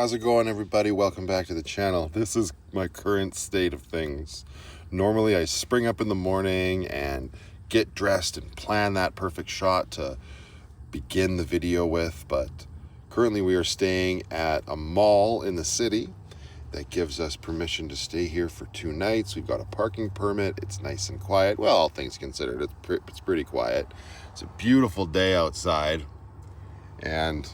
How's it going, everybody? Welcome back to the channel. This is my current state of things. Normally I spring up in the morning and get dressed and plan that perfect shot to begin the video with, but currently we are staying at a mall in the city that gives us permission to stay here for 2 nights. We've got a parking permit. It's nice and quiet. Well, all things considered, it's pretty quiet. It's a beautiful day outside, and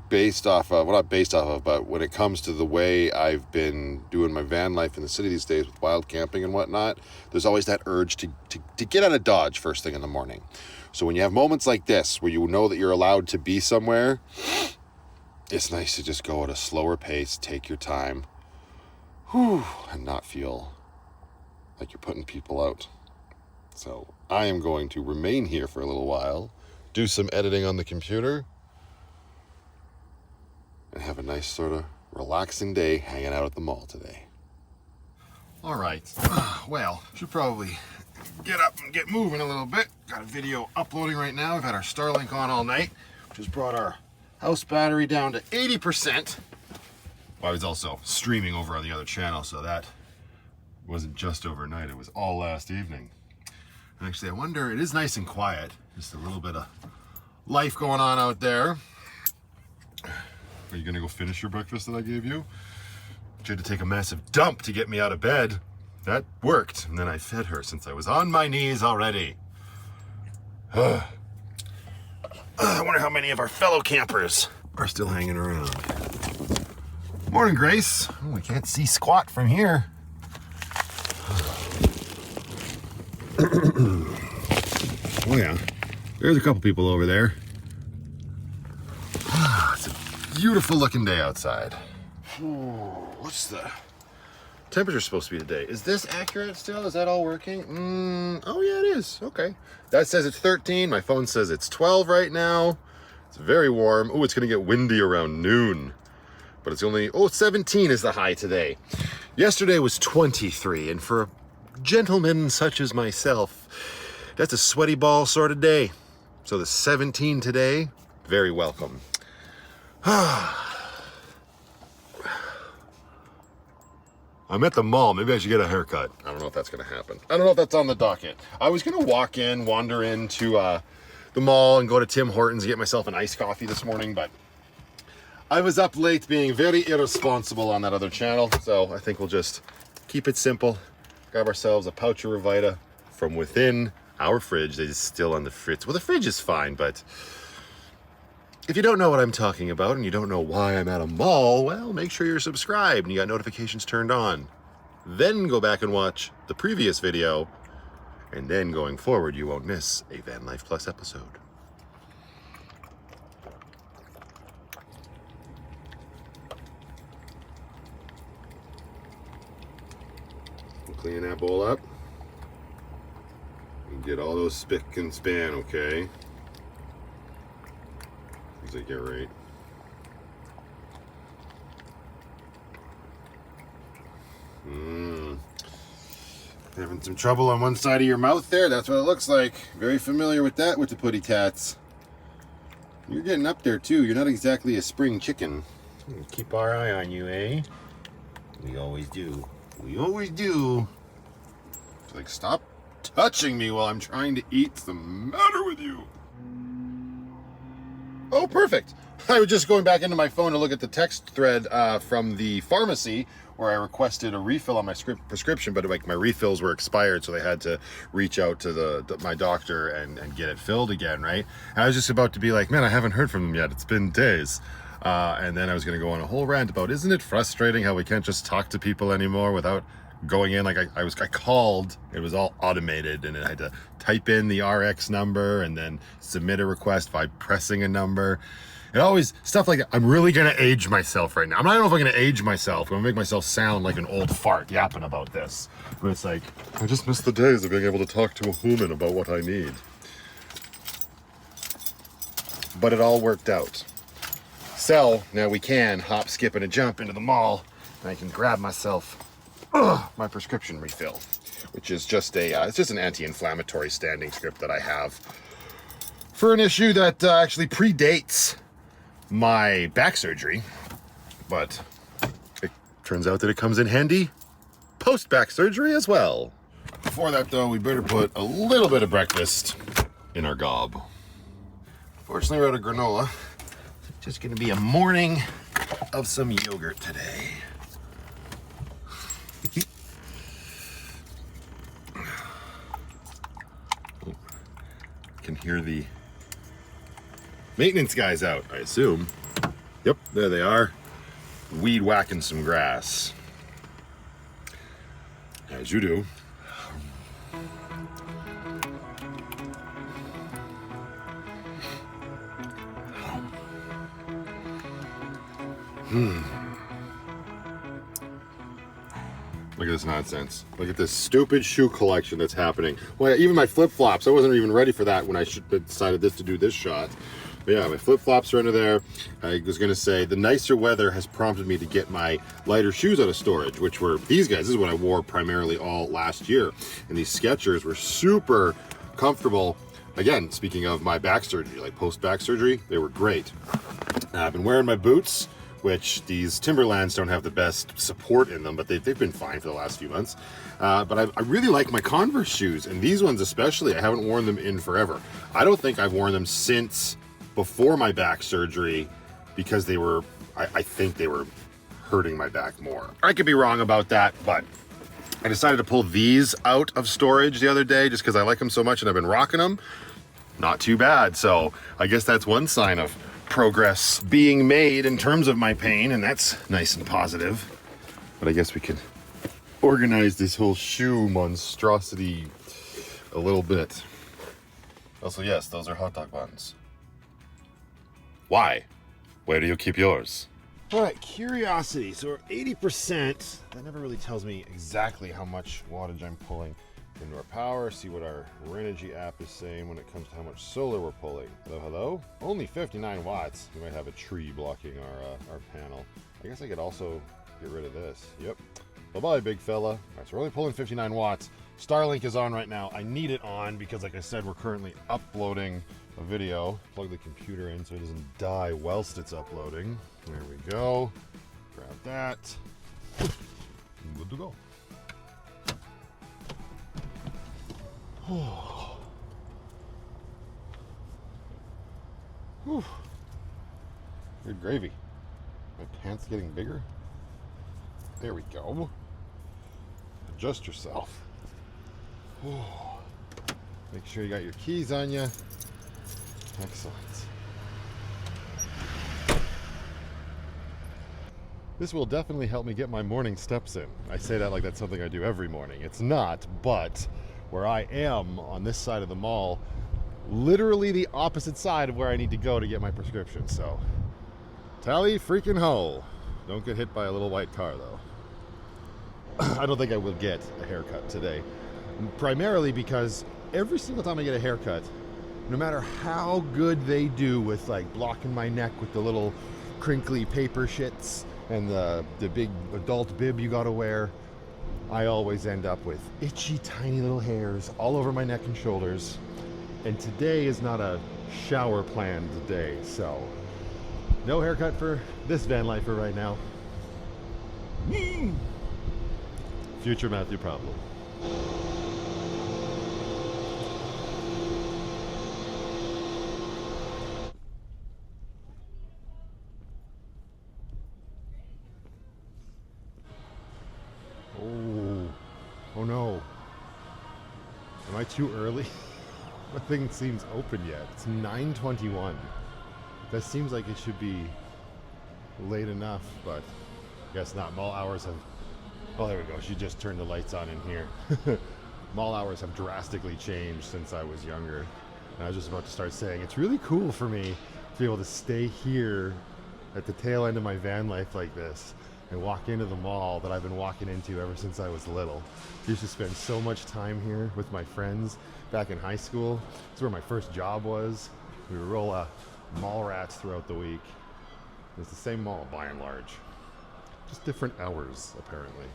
based off of, well, not based off of, but when it comes to the way I've been doing my van life in the city these days with wild camping and whatnot, there's always that urge to get out of Dodge first thing in the morning. So when you have moments like this where you know that you're allowed to be somewhere, it's nice to just go at a slower pace, take your time, and not feel like you're putting people out. So I am going to remain here for a little while, do some editing on the computer, and have a nice sort of relaxing day hanging out at the mall today. All right, well, should probably get up and get moving a little bit. Got a video uploading right now. We've had our Starlink on all night, which has brought our house battery down to 80%. Well, I was also streaming over on the other channel, so that wasn't just overnight, it was all last evening. And actually, I wonder, it is nice and quiet, just a little bit of life going on out there. Are you gonna go finish your breakfast that I gave you? She had to take a massive dump to get me out of bed. That worked, and then I fed her since I was on my knees already. I wonder how many of our fellow campers are still hanging around. Morning, Grace. Oh, I can't see squat from here. Oh yeah, there's a couple people over there. It's a beautiful looking day outside. What's the temperature supposed to be today? Is this accurate still? Is that all working? Oh yeah, it is. Okay. That says it's 13. My phone says it's 12 right now. It's very warm. Oh, it's gonna get windy around noon. But it's only, 17 is the high today. Yesterday was 23, and for a gentleman such as myself, that's a sweaty ball sort of day. So the 17 today, very welcome. I'm at the mall. Maybe I should get a haircut. I don't know if that's going to happen. I don't know if that's on the docket. I was going to wander into the mall and go to Tim Hortons and get myself an iced coffee this morning, but I was up late being very irresponsible on that other channel, so I think we'll just keep it simple. Grab ourselves a pouch of Revita from within our fridge. That is still on the fridge. Well, the fridge is fine, but if you don't know what I'm talking about and you don't know why I'm at a mall, well, make sure you're subscribed and you got notifications turned on. Then go back and watch the previous video, and then going forward, you won't miss a Van Life Plus episode. We'll clean that bowl up and get all those spick and span, okay? As I get right. Having some trouble on one side of your mouth there. That's what it looks like. Very familiar with that with the putty tats. You're getting up there too. You're not exactly a spring chicken. We'll keep our eye on you, eh? We always do. We always do. It's like, stop touching me while I'm trying to eat. What's the matter with you? Oh, perfect. I was just going back into my phone to look at the text thread from the pharmacy where I requested a refill on my prescription, but like my refills were expired, so they had to reach out to my doctor and get it filled again, right? And I was just about to be like, man, I haven't heard from them yet. It's been days. And then I was going to go on a whole rant about, isn't it frustrating how we can't just talk to people anymore without going in? Like I called, it was all automated, and I had to type in the RX number and then submit a request by pressing a number. It always, stuff like that. I'm really gonna age myself right now. I don't know if I'm gonna age myself. I'm gonna make myself sound like an old fart yapping about this. But it's like, I just miss the days of being able to talk to a human about what I need. But it all worked out. So now we can hop, skip, and a jump into the mall, and I can grab myself my prescription refill, which is just it's just an anti-inflammatory standing script that I have for an issue that actually predates my back surgery. but it turns out that it comes in handy post-back surgery as well. Before that though, we better put a little bit of breakfast in our gob. Fortunately, we're out of granola. It's just gonna be a morning of some yogurt today. Can hear the maintenance guys out, I assume. Yep, there they are. Weed whacking some grass. As you do. Look at this nonsense. Look at this stupid shoe collection that's happening. Well, even my flip-flops, I wasn't even ready for that when I decided to do this shot. But yeah, my flip-flops are under there. I was gonna say, the nicer weather has prompted me to get my lighter shoes out of storage, which were these guys. This is what I wore primarily all last year. And these Skechers were super comfortable. Again, speaking of my back surgery, like post-back surgery, they were great. I've been wearing my boots, which these Timberlands don't have the best support in them, but they've been fine for the last few months. But I really like my Converse shoes, and these ones especially, I haven't worn them in forever. I don't think I've worn them since before my back surgery, because they were, I think they were hurting my back more. I could be wrong about that, but I decided to pull these out of storage the other day just because I like them so much and I've been rocking them. Not too bad, so I guess that's one sign of progress being made in terms of my pain, and that's nice and positive. But I guess we could organize this whole shoe monstrosity a little bit. Also, yes, those are hot dog buns. Why? Where do you keep yours? All right, curiosity. So we're 80%. That never really tells me exactly how much wattage I'm pulling into our power. See what our Renogy app is saying when it comes to how much solar we're pulling. Hello, hello. Only 59 watts. We might have a tree blocking our panel. I guess I could also get rid of this. Yep. Bye-bye, big fella. All right, so we're only pulling 59 watts. Starlink is on right now. I need it on because, like I said, we're currently uploading a video. Plug the computer in so it doesn't die whilst it's uploading. There we go. Grab that. Good to go. Oh. Whew. Good gravy. My pants getting bigger. There we go. Adjust yourself. Oh. Make sure you got your keys on you. Excellent. This will definitely help me get my morning steps in. I say that like that's something I do every morning. It's not, but where I am on this side of the mall, literally the opposite side of where I need to go to get my prescription. So, tally freaking ho. Don't get hit by a little white car though. I don't think I will get a haircut today. Primarily because every single time I get a haircut, no matter how good they do with like blocking my neck with the little crinkly paper shits and the big adult bib you gotta wear, I always end up with itchy tiny little hairs all over my neck and shoulders. And today is not a shower planned day, so no haircut for this Vanlifer right now. Future Matthew problem. Oh no. Am I too early? Nothing seems open yet. It's 9:21. That seems like it should be late enough, but I guess not. Mall hours have... Oh, there we go. She just turned the lights on in here. Mall hours have drastically changed since I was younger. And I was just about to start saying, it's really cool for me to be able to stay here at the tail end of my van life like this and walk into the mall that I've been walking into ever since I was little. I used to spend so much time here with my friends back in high school. It's where my first job was. We would roll mall rats throughout the week. It's the same mall by and large. Just different hours, apparently.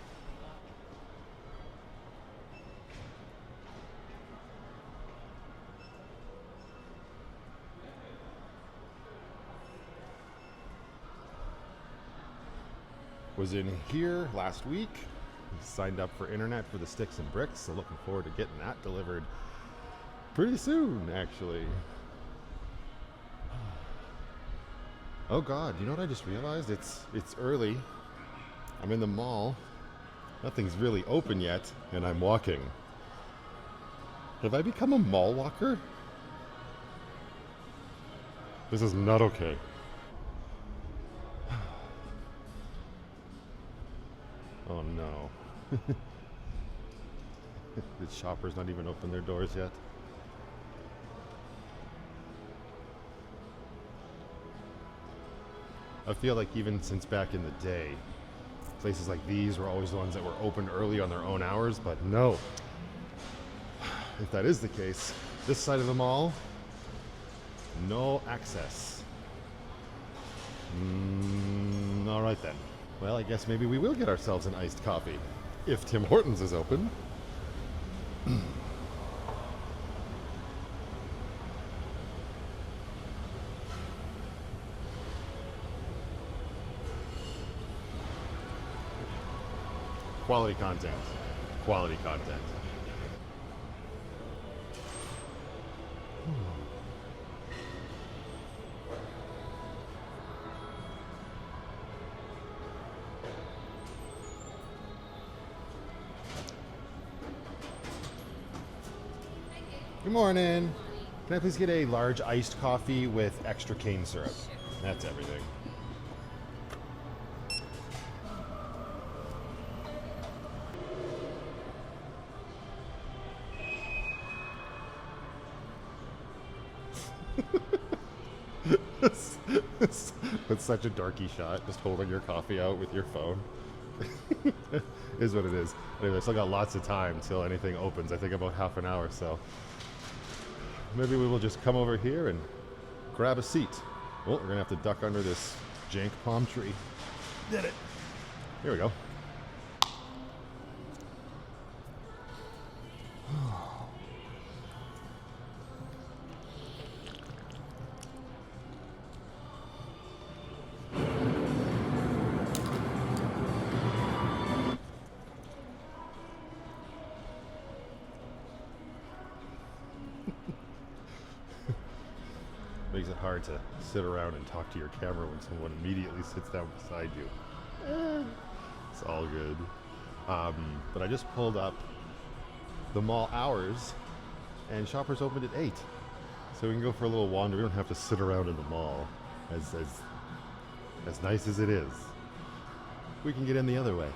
Was in here last week. Signed up for internet for the sticks and bricks, so looking forward to getting that delivered pretty soon, actually. Oh God, you know what I just realized? It's early. I'm in the mall. Nothing's really open yet, and I'm walking. Have I become a mall walker? This is not okay. Oh no. The Shoppers not even opened their doors yet. I feel like even since back in the day, places like these were always the ones that were open early on their own hours, but no. If that is the case, this side of the mall, no access. All right then. Well, I guess maybe we will get ourselves an iced coffee. If Tim Hortons is open. Quality content. Quality content. Good morning. Can I please get a large iced coffee with extra cane syrup? That's everything. That's such a dorky shot, just holding your coffee out with your phone. Is what it is. Anyway, I still got lots of time till anything opens. I think about half an hour, so maybe we will just come over here and grab a seat. Well, we're gonna have to duck under this jank palm tree. Did it. Here we go. Makes it hard to sit around and talk to your camera when someone immediately sits down beside you. It's all good. But I just pulled up the mall hours, and Shoppers opened at 8. So we can go for a little wander. We don't have to sit around in the mall, as nice as it is. We can get in the other way.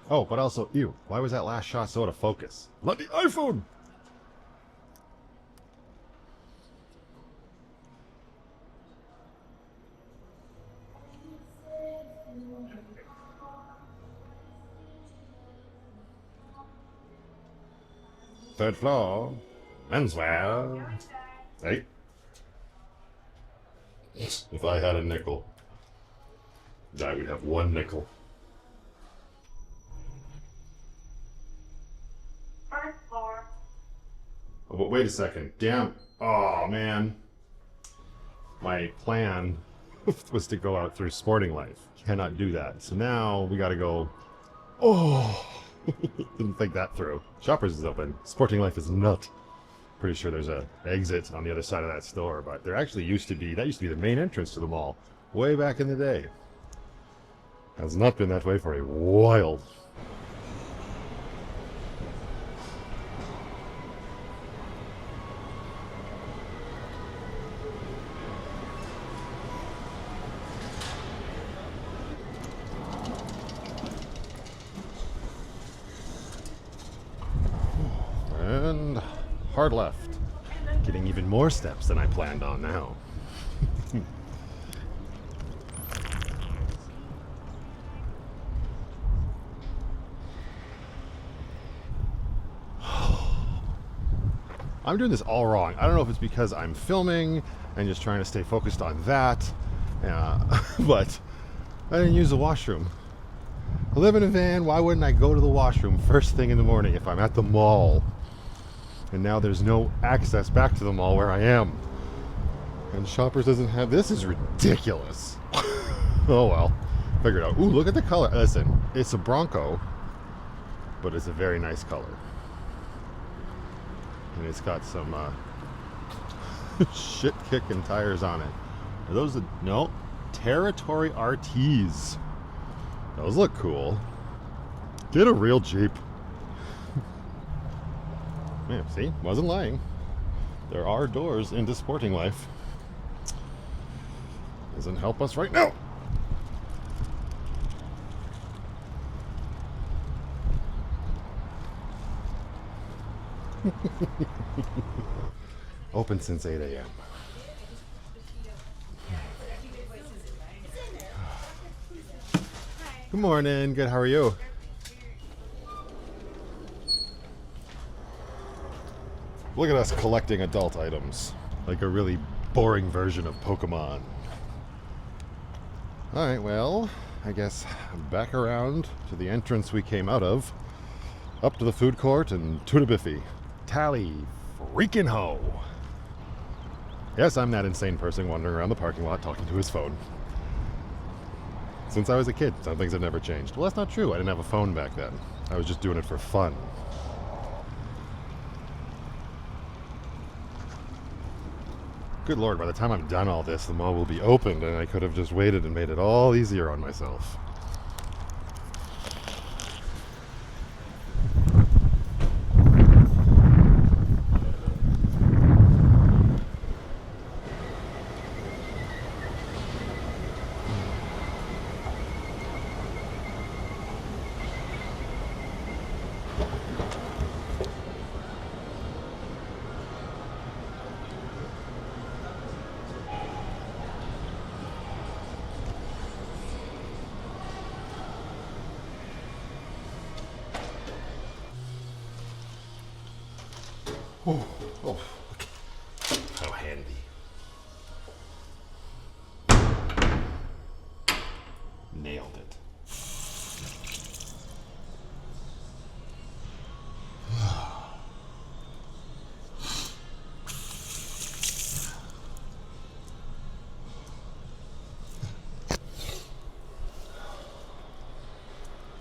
Oh, but also, ew, why was that last shot so out of focus? Let the iPhone! Third floor, menswear. Hey. If I had a nickel, I would have one nickel. First floor. Oh, but wait a second. Damn. Oh, man. My plan was to go out through Sporting Life. Cannot do that. So now we gotta go. Oh! Didn't think that through. Shoppers is open. Sporting Life is not. Pretty sure there's a exit on the other side of that store, but there actually used to be, that used to be the main entrance to the mall way back in the day. Has not been that way for a while. And hard left. Getting even more steps than I planned on now. I'm doing this all wrong. I don't know if it's because I'm filming and just trying to stay focused on that, but I didn't use the washroom. I live in a van, why wouldn't I go to the washroom first thing in the morning if I'm at the mall? And now there's no access back to the mall where I am. And Shoppers doesn't have, this is ridiculous. Oh well, Figured out. Ooh, look at the color. Listen, it's a Bronco, but it's a very nice color. And it's got some shit-kicking tires on it. Are those the... No. Territory RTs. Those look cool. Get a real Jeep. Yeah, see? Wasn't lying. There are doors into sporting life. Doesn't help us right now. Open since 8 a.m. Good morning. Good. How are you? Look at us collecting adult items. Like a really boring version of Pokemon. Alright, well, I guess back around to the entrance we came out of. Up to the food court and to the biffy. Tally freaking ho! Yes, I'm that insane person wandering around the parking lot talking to his phone. Since I was a kid, some things have never changed. Well, that's not true. I didn't have a phone back then. I was just doing it for fun. Good Lord, by the time I'm done all this, the mall will be opened, and I could have just waited and made it all easier on myself. Oh, oh, how handy. Nailed it.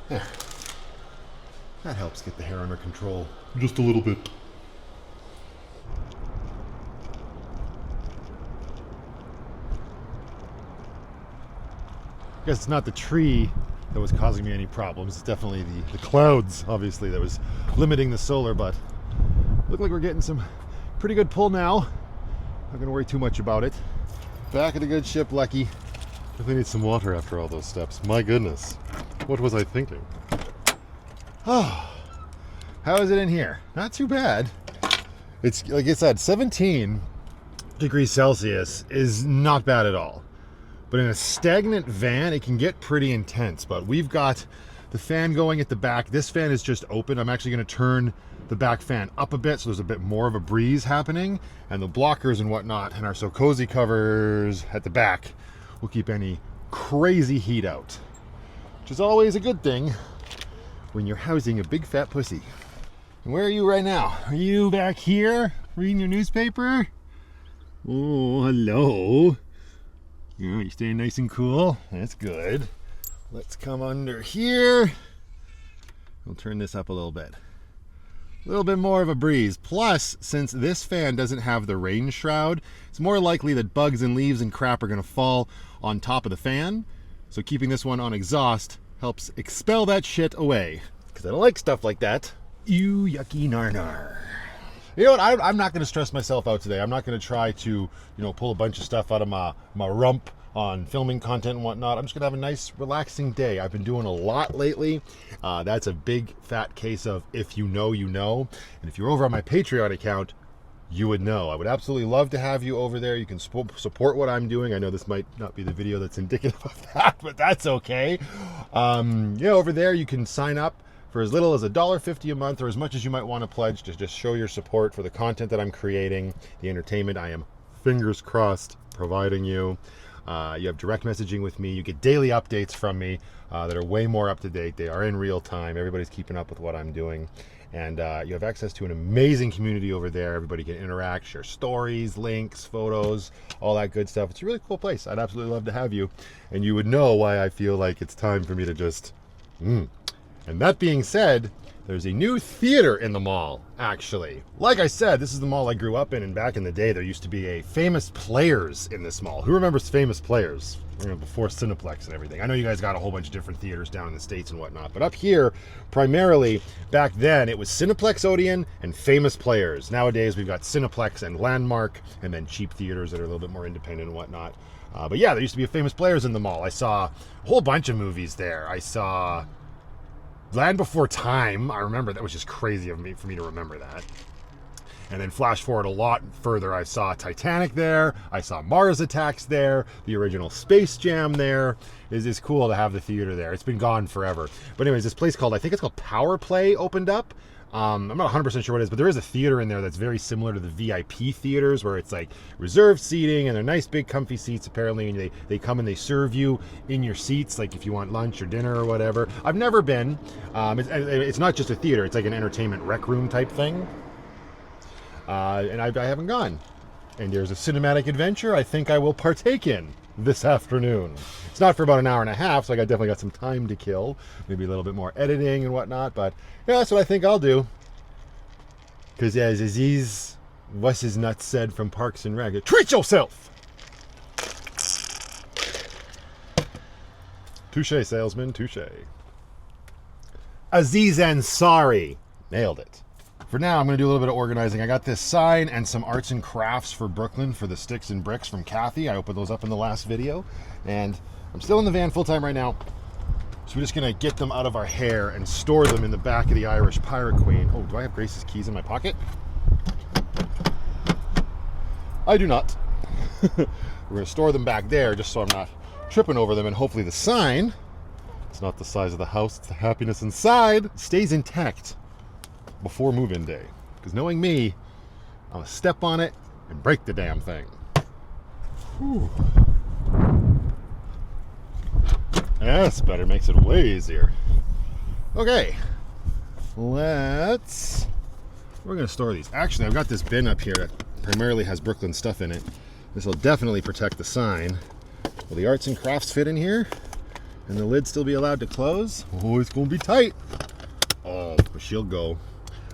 There. That helps get the hair under control. Just a little bit. I guess it's not the tree that was causing me any problems. It's definitely the clouds, obviously, that was limiting the solar, but look like we're getting some pretty good pull now. Not gonna worry too much about it. Back of the good ship, Lucky. Definitely need some water after all those steps. My goodness. What was I thinking? Oh, how is it in here? Not too bad. It's, like I said, 17 degrees Celsius is not bad at all. But in a stagnant van, it can get pretty intense. But we've got the fan going at the back. This fan is just open. I'm actually going to turn the back fan up a bit so there's a bit more of a breeze happening. And the blockers and whatnot and our So Cozy covers at the back will keep any crazy heat out. Which is always a good thing when you're housing a big fat pussy. And where are you right now? Are you back here reading your newspaper? Oh, hello. Yeah, you staying nice and cool? That's good. Let's come under here. We'll turn this up a little bit. A little bit more of a breeze. Plus, since this fan doesn't have the rain shroud, it's more likely that bugs and leaves and crap are going to fall on top of the fan. So keeping this one on exhaust helps expel that shit away. Because I don't like stuff like that. Ew, yucky nar. You know what, I'm not going to stress myself out today. I'm not going to try to, pull a bunch of stuff out of my rump on filming content and whatnot. I'm just going to have a nice, relaxing day. I've been doing a lot lately. That's a big, fat case of if you know, you know. And if you're over on my Patreon account, you would know. I would absolutely love to have you over there. You can support what I'm doing. I know this might not be the video that's indicative of that, but that's okay. Over there you can sign up for as little as $1.50 a month, or as much as you might want to pledge to just show your support for the content that I'm creating, the entertainment I am, fingers crossed, providing you. You have direct messaging with me. You get daily updates from me that are way more up to date. They are in real time. Everybody's keeping up with what I'm doing. And you have access to an amazing community over there. Everybody can interact, share stories, links, photos, all that good stuff. It's a really cool place. I'd absolutely love to have you. And you would know why I feel like it's time for me to just... And that being said, there's a new theater in the mall, actually. Like I said, this is the mall I grew up in, and back in the day, there used to be a Famous Players in this mall. Who remembers Famous Players? Before Cineplex and everything. I know you guys got a whole bunch of different theaters down in the States and whatnot, but up here, primarily, back then, it was Cineplex Odeon and Famous Players. Nowadays, we've got Cineplex and Landmark, and then cheap theaters that are a little bit more independent and whatnot. But yeah, there used to be a Famous Players in the mall. I saw a whole bunch of movies there. I saw Land Before Time. I remember that was just crazy for me to remember that. And then flash forward a lot further, I saw Titanic there, I saw Mars Attacks there, the original Space Jam there. It's cool to have the theater there. It's been gone forever. But anyways, this place called, I think it's called Power Play, opened up. I'm not 100% sure what it is, but there is a theater in there that's very similar to the VIP theaters, where it's like reserved seating, and they're nice big comfy seats apparently, and they come and they serve you in your seats, like if you want lunch or dinner or whatever. I've never been. It's not just a theater, it's like an entertainment rec room type thing. And I haven't gone. And there's a cinematic adventure I think I will partake in this afternoon. It's not for about an hour and a half, so I definitely got some time to kill. Maybe a little bit more editing and whatnot, but yeah, that's what I think I'll do. Because as Aziz What's His Nuts said from Parks and Rec, treat yourself! Touche, salesman, touche. Aziz Ansari. Nailed it. For now, I'm going to do a little bit of organizing. I got this sign and some arts and crafts for Brooklyn for the sticks and bricks from Kathy. I opened those up in the last video. And I'm still in the van full-time right now. So we're just going to get them out of our hair and store them in the back of the Irish Pirate Queen. Oh, do I have Grace's keys in my pocket? I do not. We're going to store them back there just so I'm not tripping over them. And hopefully the sign, it's not the size of the house, it's the happiness inside, stays intact before move-in day. Because knowing me, I'm gonna step on it and break the damn thing. Whew. That's better, makes it way easier. Okay, we're gonna store these. Actually, I've got this bin up here that primarily has Brooklyn stuff in it. This will definitely protect the sign. Will the arts and crafts fit in here? And the lid still be allowed to close? Oh, it's gonna be tight. Oh, but she'll go.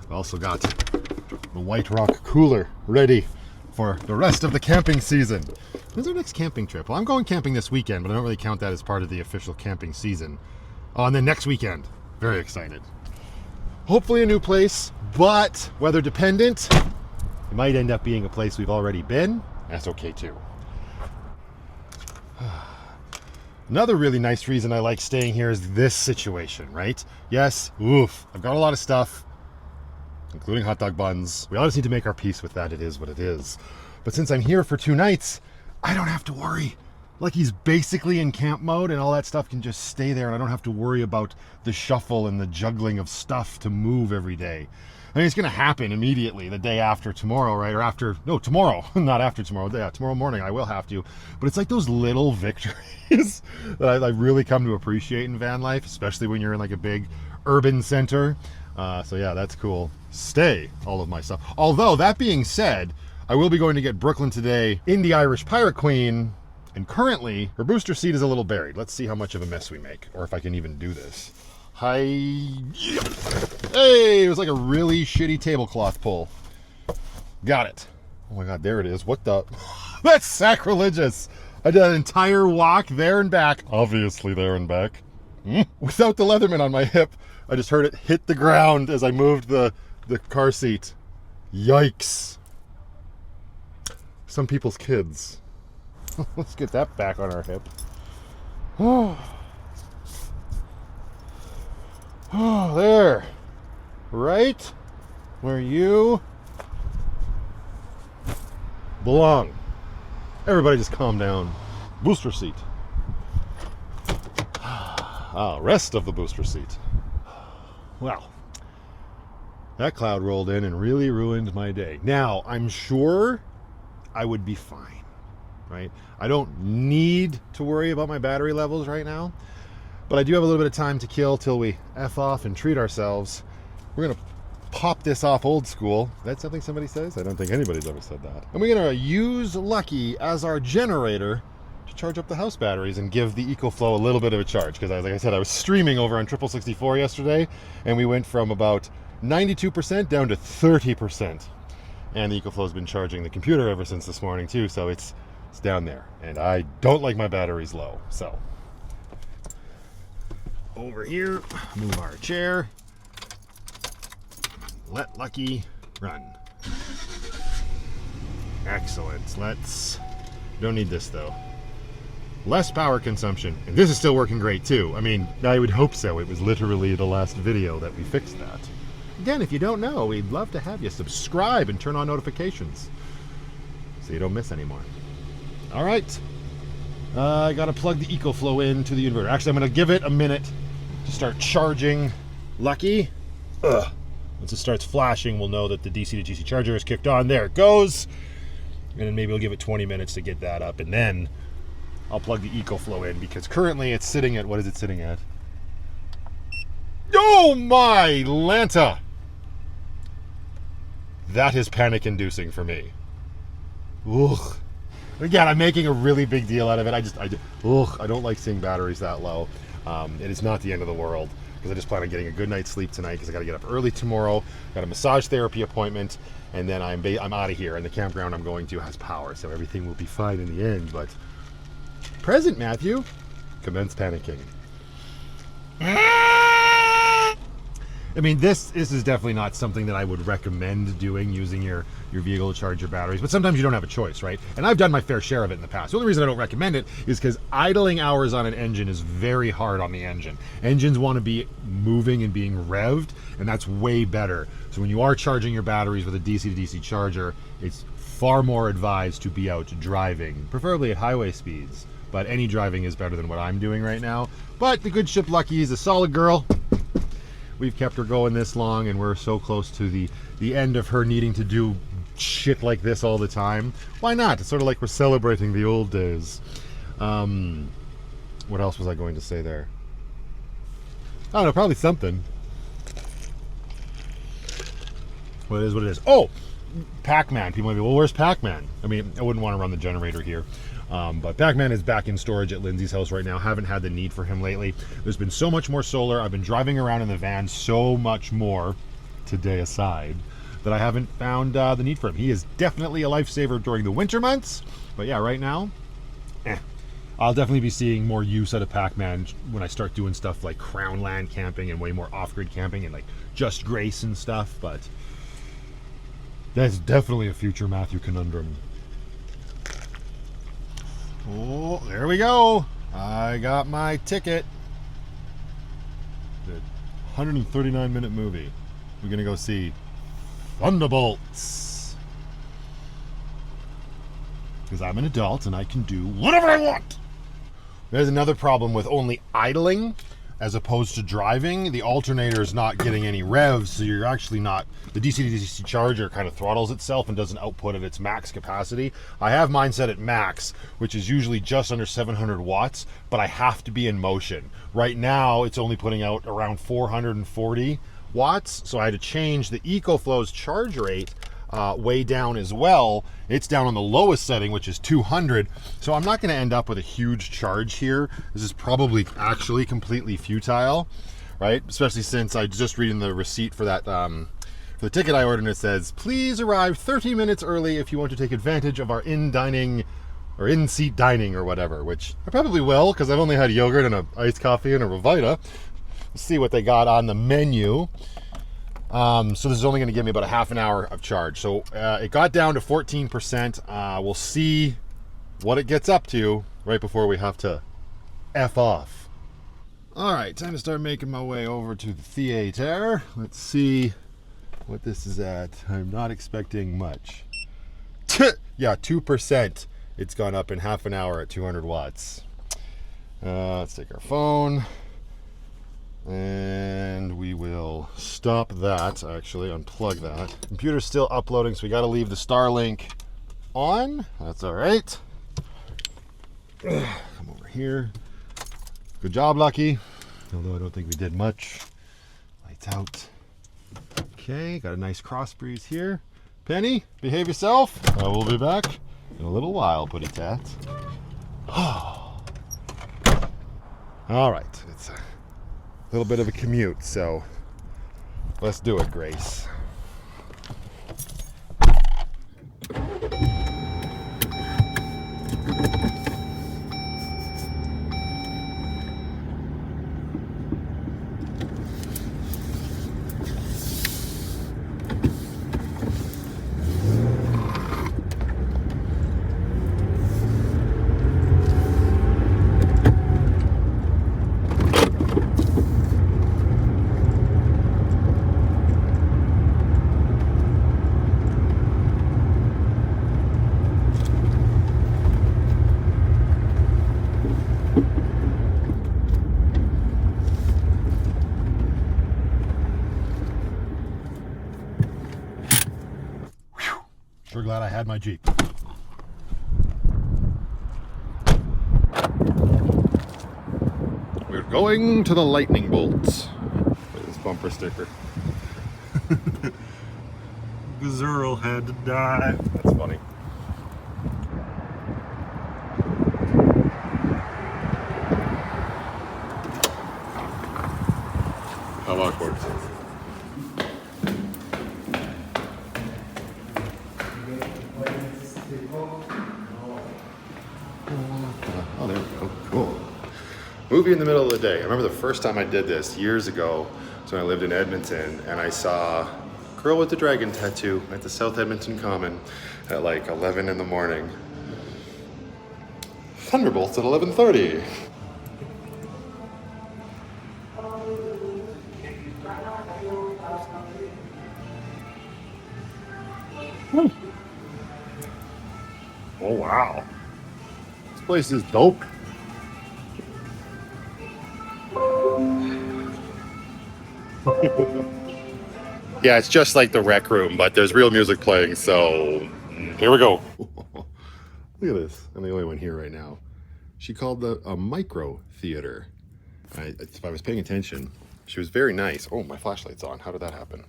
I've also got the White Rock cooler ready for the rest of the camping season. When's our next camping trip? Well, I'm going camping this weekend, but I don't really count that as part of the official camping season. Oh, and then next weekend. Very excited. Hopefully a new place, but weather dependent. It might end up being a place we've already been. That's okay too. Another really nice reason I like staying here is this situation, right? Yes, oof, I've got a lot of stuff, including hot dog buns. We all just need to make our peace with that. It is what it is. But since I'm here for 2 nights, I don't have to worry. Like, he's basically in camp mode, and all that stuff can just stay there, and I don't have to worry about the shuffle and the juggling of stuff to move every day. I mean, it's going to happen immediately the day after tomorrow, right? Or after, no, tomorrow, not after tomorrow. Yeah, tomorrow morning I will have to. But it's like those little victories that I really come to appreciate in van life, especially when you're in like a big urban center. So yeah, that's cool. Stay all of my stuff. Although, that being said, I will be going to get Brooklyn today in the Irish Pirate Queen, and currently her booster seat is a little buried. Let's see how much of a mess we make, or if I can even do this. Hi. Hey, it was like a really shitty tablecloth pull. Got it. Oh my god, there it is. What the? That's sacrilegious. I did an entire walk there and back. Obviously there and back. Without the Leatherman on my hip. I just heard it hit the ground as I moved the car seat. Yikes. Some people's kids. Let's get that back on our hip. Oh, there. Right where you belong. Everybody just calm down. Booster seat. Rest of the booster seat. Well, that cloud rolled in and really ruined my day. Now, I'm sure I would be fine, right? I don't need to worry about my battery levels right now, but I do have a little bit of time to kill till we F off and treat ourselves. We're going to pop this off old school. Is that something somebody says? I don't think anybody's ever said that. And we're gonna use Lucky as our generator to charge up the house batteries and give the EcoFlow a little bit of a charge. Because like I said, I was streaming over on 64 yesterday, and we went from about 92% down to 30%. And the EcoFlow's been charging the computer ever since this morning too, so it's down there. And I don't like my batteries low, so. Over here, move our chair. Let Lucky run. Excellent. Don't need this though. Less power consumption. And this is still working great too. I mean, I would hope so. It was literally the last video that we fixed that. Again, if you don't know, we'd love to have you subscribe and turn on notifications so you don't miss anymore. All right. I got to plug the EcoFlow into the inverter. Actually, I'm going to give it a minute to start charging Lucky. Once it starts flashing, we'll know that the DC to DC charger is kicked on. There it goes. And then maybe we'll give it 20 minutes to get that up. And then I'll plug the EcoFlow in, because currently it's sitting at, what is it sitting at? Oh my Lanta! That is panic-inducing for me. Ugh. Again, I'm making a really big deal out of it. I don't like seeing batteries that low. It is not the end of the world, because I just plan on getting a good night's sleep tonight, because I got to get up early tomorrow. Got a massage therapy appointment, and then I'm out of here. And the campground I'm going to has power, so everything will be fine in the end. But present, Matthew. Commence panicking. I mean, this is definitely not something that I would recommend doing, using your vehicle to charge your batteries, but sometimes you don't have a choice, right? And I've done my fair share of it in the past. The only reason I don't recommend it is because idling hours on an engine is very hard on the engine. Engines want to be moving and being revved, and that's way better. So when you are charging your batteries with a DC to DC charger, it's far more advised to be out driving, preferably at highway speeds. But any driving is better than what I'm doing right now. But the good ship Lucky is a solid girl. We've kept her going this long, and we're so close to the end of her needing to do shit like this all the time. Why not? It's sort of like we're celebrating the old days. What else was I going to say there? I don't know, probably something. What it is. Oh! Pac-Man. People might be, well, where's Pac-Man? I mean, I wouldn't want to run the generator here. But Pac-Man is back in storage at Lindsay's house right now. Haven't had the need for him lately. There's been so much more solar. I've been driving around in the van so much more, today aside, that I haven't found the need for him. He is definitely a lifesaver during the winter months. But yeah, right now, I'll definitely be seeing more use out of Pac-Man when I start doing stuff like Crown Land camping and way more off-grid camping and like Just Grace and stuff. But that's definitely a future Matthew conundrum. Oh, there we go. I got my ticket. The 139-minute movie. We're going to go see Thunderbolts. Because I'm an adult and I can do whatever I want. There's another problem with only idling as opposed to driving. The alternator is not getting any revs, so you're actually not... The DC to DC charger kind of throttles itself and doesn't output at its max capacity. I have mine set at max, which is usually just under 700 watts, but I have to be in motion. Right now, it's only putting out around 440 watts, so I had to change the EcoFlow's charge rate way down as well. It's down on the lowest setting, which is 200. So I'm not going to end up with a huge charge here. This is probably actually completely futile, right? Especially since I just reading the receipt for that for the ticket I ordered, and it says, please arrive 30 minutes early if you want to take advantage of our in-dining or in-seat dining or whatever, which I probably will, because I've only had yogurt and an iced coffee and a Revita. Let's see what they got on the menu. So this is only going to give me about a half an hour of charge. So it got down to 14%. We'll see what it gets up to right before we have to F off. All right, time to start making my way over to the theater. Let's see what this is at. I'm not expecting much. Yeah, 2%. It's gone up in half an hour at 200 watts. Let's take our phone. And we will stop that, actually, unplug that. Computer's still uploading, so we got to leave the Starlink on. That's all right. Come over here. Good job, Lucky. Although I don't think we did much. Lights out. Okay, got a nice cross breeze here. Penny, behave yourself. I will be back in a little while, putty tat. All right, it's a little bit of a commute, so let's do it, Grace. Sure glad I had my Jeep. We're going to the lightning bolts. Look at this bumper sticker. Gazurl had to die. That's funny. How awkward. Oh, there we go. Cool. Movie in the middle of the day. I remember the first time I did this years ago. So when I lived in Edmonton, and I saw Girl with the Dragon Tattoo at the South Edmonton Common at like 11 in the morning. Thunderbolts at 11:30. Oh wow. This place is dope. Yeah, it's just like the rec room, but there's real music playing, so here we go. Look at this. I'm the only one here right now. She called a micro theater. If I was paying attention, she was very nice. Oh, my flashlight's on. How did that happen?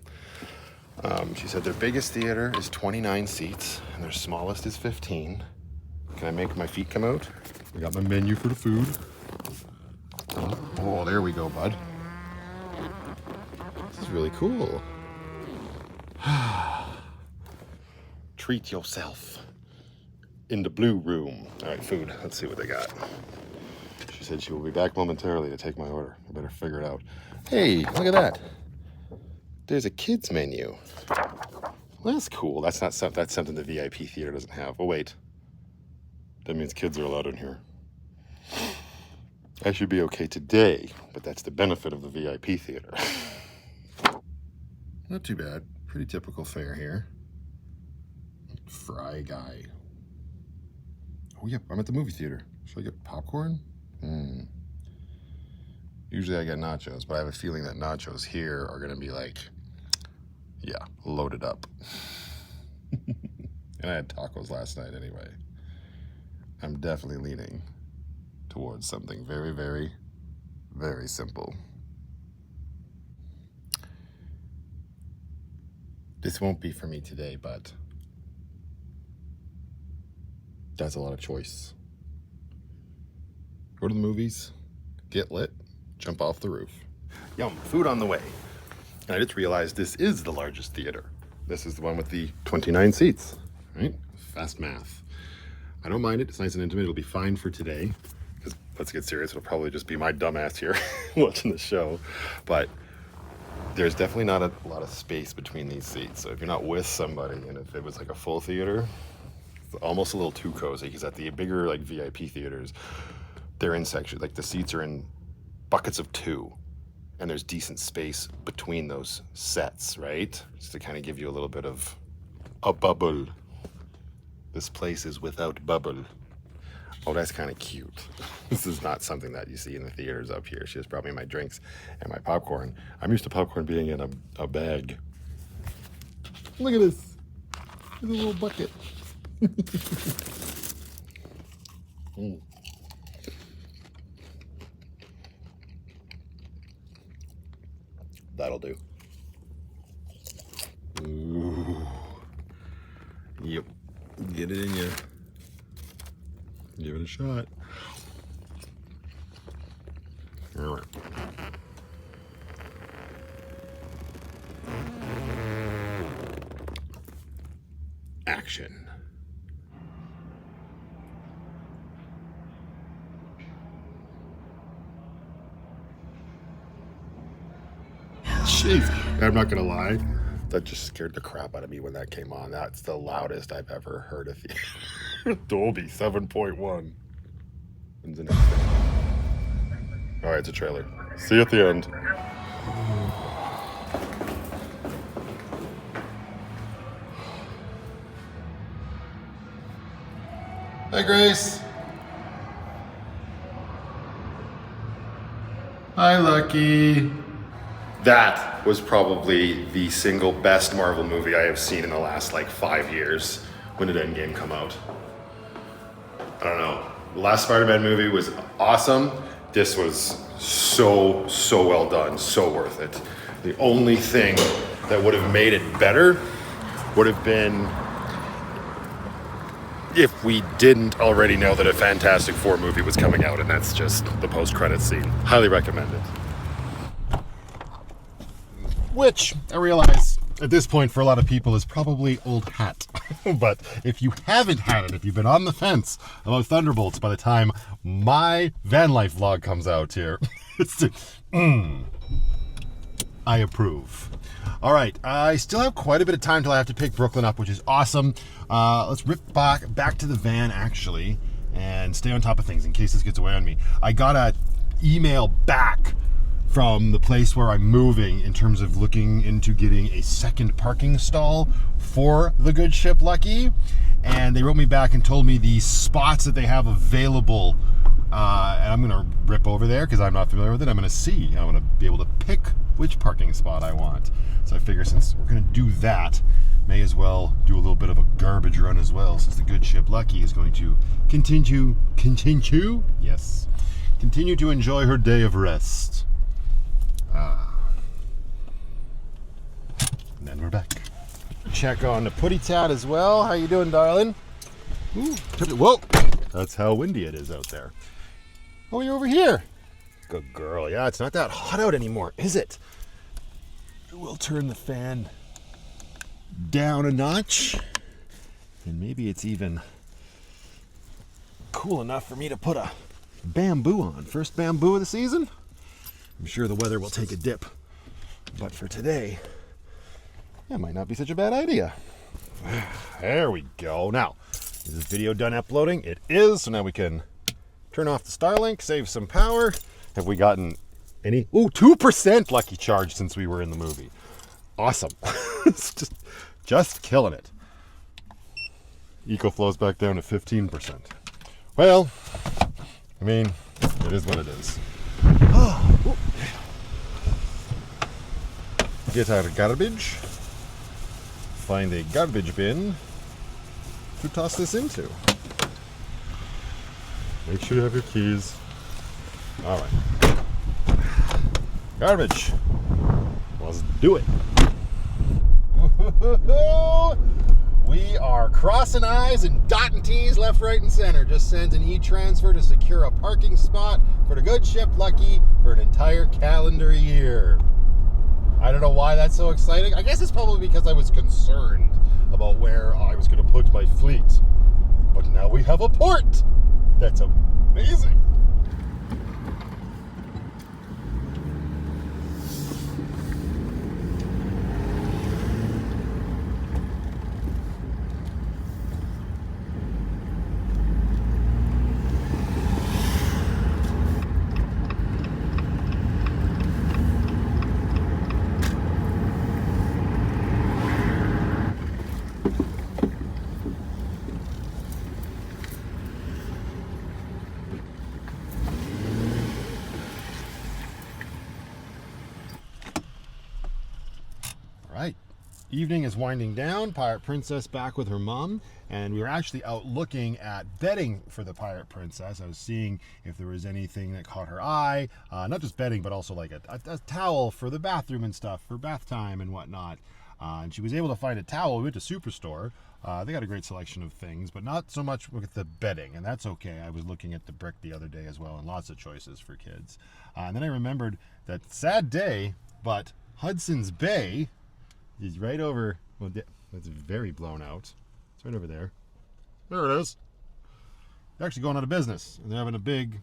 She said their biggest theater is 29 seats, and their smallest is 15. Can I make my feet come out? We got my menu for the food. Oh, there we go, bud. This is really cool. Treat yourself in the blue room. All right, food. Let's see what they got. She said she will be back momentarily to take my order. I better figure it out. Hey, look at that. There's a kids menu. Well, that's cool. That's something the VIP theater doesn't have. Oh wait, that means kids are allowed in here. I should be okay today, but that's the benefit of the VIP theater. Not too bad. Pretty typical fare here. Fry guy. Oh yeah, I'm at the movie theater. Should I get popcorn? Usually I get nachos, but I have a feeling that nachos here are gonna be like, yeah, loaded up. And I had tacos last night anyway. I'm definitely leaning towards something very, very, very simple. This won't be for me today, but that's a lot of choice. Go to the movies, get lit, jump off the roof. Yum, food on the way. And I just realized this is the largest theater. This is the one with the 29 seats, right? Fast math. I don't mind it, it's nice and intimate, it'll be fine for today. Because let's get serious, it'll probably just be my dumbass here watching the show. But there's definitely not a lot of space between these seats. So if you're not with somebody, and if it was like a full theater, it's almost a little too cozy. Because at the bigger like VIP theaters, they're in sections, like the seats are in buckets of 2. And there's decent space between those sets, right? Just to kind of give you a little bit of a bubble. This place is without bubble. Oh, that's kind of cute. This is not something that you see in the theaters up here. She just brought me my drinks and my popcorn. I'm used to popcorn being in a bag. Look at this. There's a little bucket. That'll do. shot. All right. Action. Jeez, I'm not gonna lie, that just scared the crap out of me when that came on. That's the loudest I've ever heard of you. Dolby 7.1. When's the next thing? All right, it's a trailer. See you at the end. Hi, Grace. Hi, Lucky. That was probably the single best Marvel movie I have seen in the last like 5 years. When did Endgame come out? I don't know. The last Spider-Man movie was awesome. This was so well done, so worth it. The only thing that would have made it better would have been if we didn't already know that a Fantastic Four movie was coming out, and that's just the post-credits scene. Highly recommend it. Which, I realize, at this point for a lot of people is probably old hat. But if you haven't had it, if you've been on the fence about Thunderbolts by the time my Vanlife vlog comes out here, I approve. All right, I still have quite a bit of time till I have to pick Brooklyn up, which is awesome. Let's rip back to the van, actually, and stay on top of things in case this gets away on me. I got an email back from the place where I'm moving in terms of looking into getting a second parking stall for the good ship Lucky. And they wrote me back and told me the spots that they have available. And I'm going to rip over there because I'm not familiar with it. I'm going to see. I'm going to be able to pick which parking spot I want. So I figure since we're going to do that, may as well do a little bit of a garbage run as well, since the good ship Lucky is going to continue to enjoy her day of rest. And then we're back. Check on the Putty Tat as well. How you doing, darling? Ooh, whoa! That's how windy it is out there. Oh, you're over here. Good girl. Yeah, it's not that hot out anymore, is it? We'll turn the fan down a notch. And maybe it's even cool enough for me to put a bamboo on. First bamboo of the season. I'm sure the weather will take a dip. But for today, that might not be such a bad idea. There we go. Now, is this video done uploading? It is. So now we can turn off the Starlink, save some power. Have we gotten any? Ooh, 2% Lucky charge since we were in the movie. Awesome. It's just killing it. Eco flows back down to 15%. Well, I mean, it is what it is. Oh. Get out of garbage. Find a garbage bin to toss this into. Make sure you have your keys. All right. Garbage. Let's do it. We are crossing I's and dotting T's left, right, and center. Just sent an e-transfer to secure a parking spot for the good ship Lucky for an entire calendar year. I don't know why that's so exciting. I guess it's probably because I was concerned about where I was going to put my fleet. But now we have a port. That's amazing. Evening is winding down. Pirate Princess back with her mom, and we were actually out looking at bedding for the Pirate Princess. I was seeing if there was anything that caught her eye, not just bedding, but also like a towel for the bathroom and stuff for bath time and whatnot. And she was able to find a towel. We went to Superstore. They got a great selection of things, but not so much with the bedding, and that's okay. I was looking at the brick the other day as well, and lots of choices for kids. And then I remembered that sad day, but Hudson's Bay is right over. Well, it's very blown out. It's right over there. There it is. They're actually going out of business, and they're having a big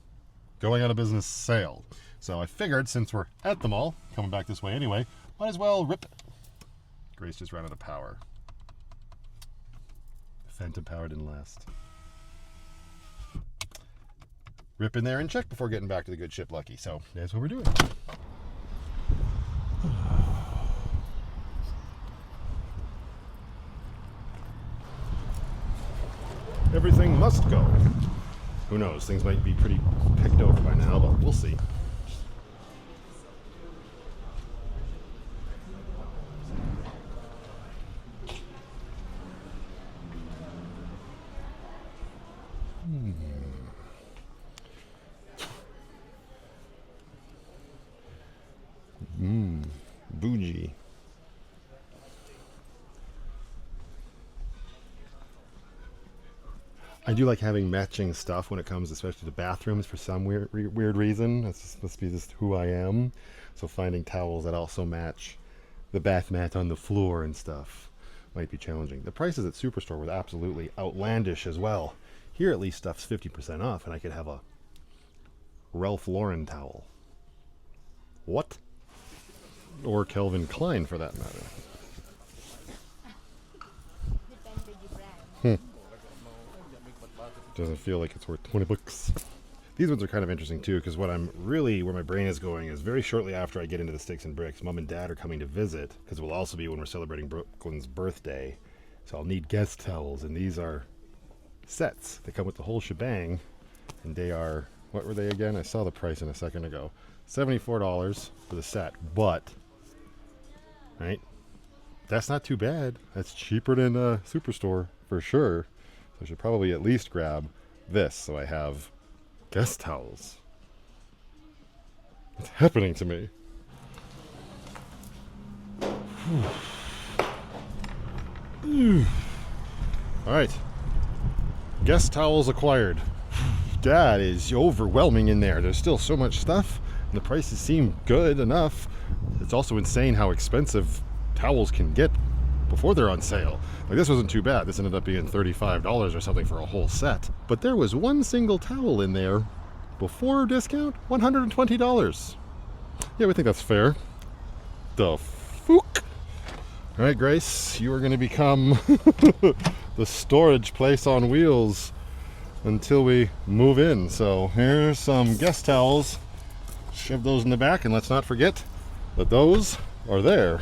going out of business sale. So I figured, since we're at the mall, coming back this way anyway, might as well rip it. Grace just ran out of power. The phantom power didn't last. Rip in there and check before getting back to the good ship Lucky. So that's what we're doing. Everything must go. Who knows? Things might be pretty picked over by now, but we'll see. Bougie. I do like having matching stuff when it comes, especially to bathrooms, for some weird reason. That's must be just who I am. So finding towels that also match the bath mat on the floor and stuff might be challenging. The prices at Superstore were absolutely outlandish as well. Here at least stuff's 50% off, and I could have a Ralph Lauren towel. What? Or Calvin Klein, for that matter. Doesn't feel like it's worth 20 bucks. These ones are kind of interesting too, because where my brain is going is very shortly after I get into the Sticks and Bricks, Mom and Dad are coming to visit, because it will also be when we're celebrating Brooklyn's birthday. So I'll need guest towels, and these are sets. They come with the whole shebang, and they are, what were they again? I saw the price a second ago. $74 for the set, but, right? That's not too bad. That's cheaper than Superstore for sure. So I should probably at least grab this so I have guest towels. What's happening to me? All right. Guest towels acquired. That is overwhelming in there. There's still so much stuff, and the prices seem good enough. It's also insane how expensive towels can get before they're on sale. Like, this wasn't too bad. This ended up being $35 or something for a whole set. But there was one single towel in there before discount, $120. Yeah, we think that's fair. The fook. All right, Grace, you are going to become the storage place on wheels until we move in. So here's some guest towels. Shove those in the back, and let's not forget that those are there.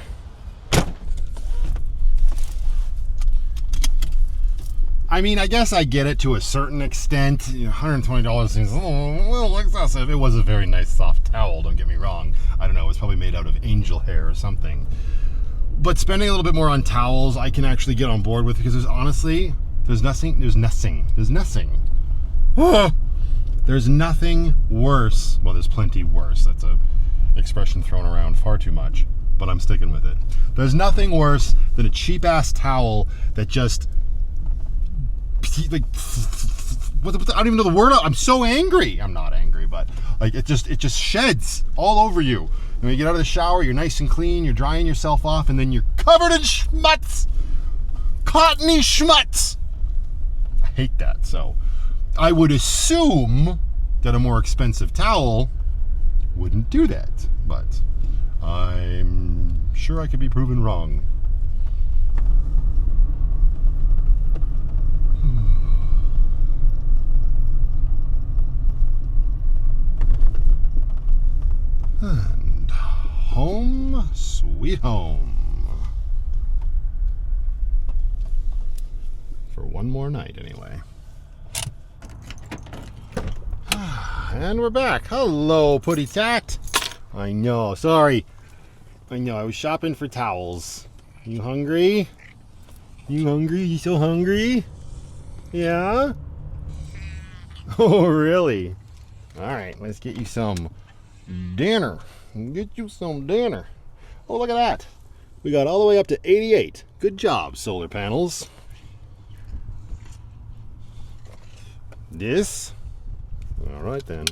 I mean, I guess I get it to a certain extent. $120 seems a little excessive. It was a very nice soft towel, don't get me wrong. I don't know, it was probably made out of angel hair or something. But spending a little bit more on towels, I can actually get on board with, because there's honestly, there's nothing worse. Well, there's plenty worse. That's a expression thrown around far too much, but I'm sticking with it. There's nothing worse than a cheap ass towel that just, like, I don't even know the word. I'm so angry. I'm not angry, but like it just sheds all over you. And when you get out of the shower, you're nice and clean, you're drying yourself off, and then you're covered in schmutz. Cottony schmutz. I hate that. So I would assume that a more expensive towel wouldn't do that, but I'm sure I could be proven wrong. And home, sweet home. For one more night, anyway. And we're back. Hello, Putty Tat. I know, sorry. I know, I was shopping for towels. You hungry? You hungry? You so hungry? Yeah? Oh, really? Alright, let's get you some dinner. Get you some dinner. Oh, look at that. We got all the way up to 88. Good job, solar panels. This. All right then.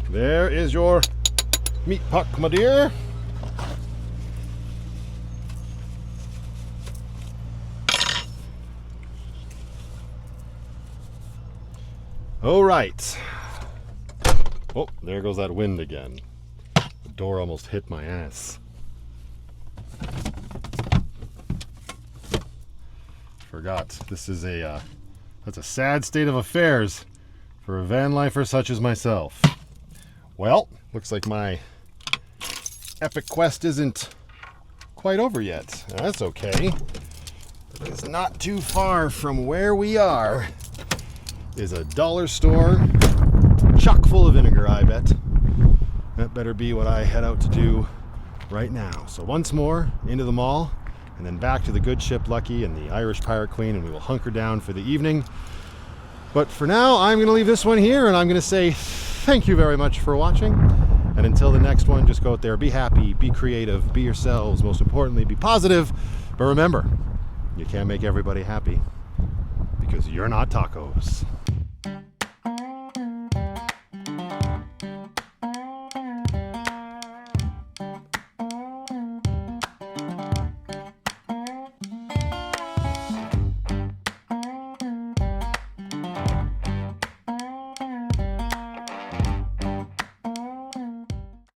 There is your meat puck, my dear. All right. Oh, there goes that wind again. The door almost hit my ass. Forgot. This is that's a sad state of affairs for a van lifer such as myself. Well, looks like my epic quest isn't quite over yet. That's okay. It's not too far from where we are. Is a dollar store chock full of vinegar, I bet. That better be what I head out to do right now. So once more, into the mall, and then back to the good ship Lucky and the Irish Pirate Queen, and we will hunker down for the evening. But for now, I'm going to leave this one here, and I'm going to say thank you very much for watching. And until the next one, just go out there, be happy, be creative, be yourselves, most importantly, be positive. But remember, you can't make everybody happy because you're not tacos.